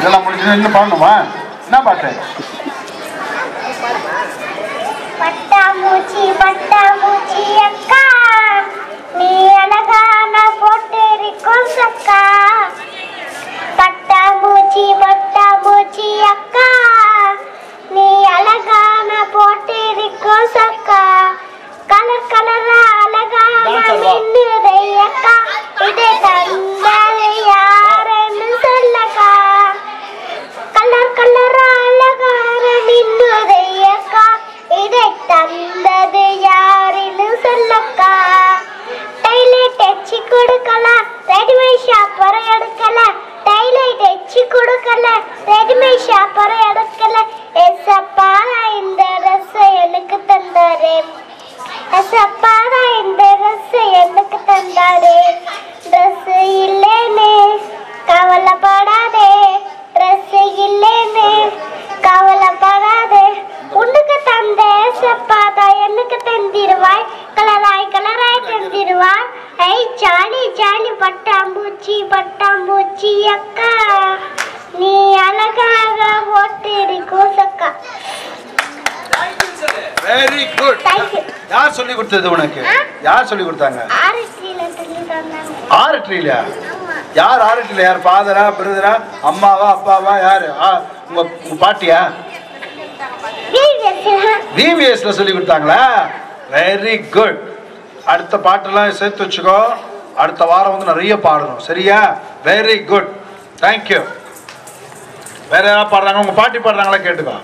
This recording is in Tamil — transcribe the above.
இதெல்லாம் முடிச்சு இன்னும் பாடணுமா? என்ன பாட்டு? பட்டாம்பூச்சி பட்டாம்பூச்சி அக்கா நீ அழகான போட்டிருக்கும் சக்கா. பட்டாம்பூச்சி பட்டாம்பூச்சி அக்கா நீ அழகான போட்டிருக்கும் சக்கா. கலர் கலரா அழகான மின்னுதை அக்கா இதை தந்தது யாருன்னு சொல்லக்கா. கலர் கலரா அழகான மின்னுதை அக்கா இதை தந்தது யாருன்னு சொல்லக்கா. டைலைட் வச்சு கொடுக்கல ரெடிமேட் ஷாப் வர எடுக்கல. டைலைட் வச்சு கொடுக்கல ரெடிமேட் ஷாப் வர எடுக்கல. எசப்பா இந்த ட்ரெஸ் எனக்கு தந்தாரு. எசப்பா இந்த ட்ரெஸ் எனக்கு தந்தாரு. ட்ரெஸ் இல்லைன்னு கவலைப்படாதே. ட்ரெஸ் இல்லைன்னு கவலைப்படாதே. உனக்கு தந்த எசப்பா எனக்கு தந்திருவாய். கலராய் கலராய் தந்திருவாய். ஐ ஜாலி ஜாலி பட்டாம்பூச்சி பட்டாம்பூச்சி அக்கா நீ அழகாக போட்டிருக்கும் சக்கா. Very good. யார் சொல்லி கொடுத்தது உனக்கு? யார் சொல்லி கொடுத்தாங்க? ஆரட்ரியில. யார் ஆரட்ரியில? யார்? ஃபாதரா, பிரதரா, அம்மாவா, அப்பாவா? யாரு? உங்க பாட்டியா? விவிஎஸ்ல சொல்லி கொடுத்தாங்களா? Very good. அடுத்த பாட்டெல்லாம் சேர்த்து வச்சுக்கோ. அடுத்த வாரம் வந்து நிறைய பாடணும், சரியா? Very good, thank you. வேற யாராவது பாடுறாங்க? உங்க பாட்டி பாடுறாங்களா கேட்டுக்கோ.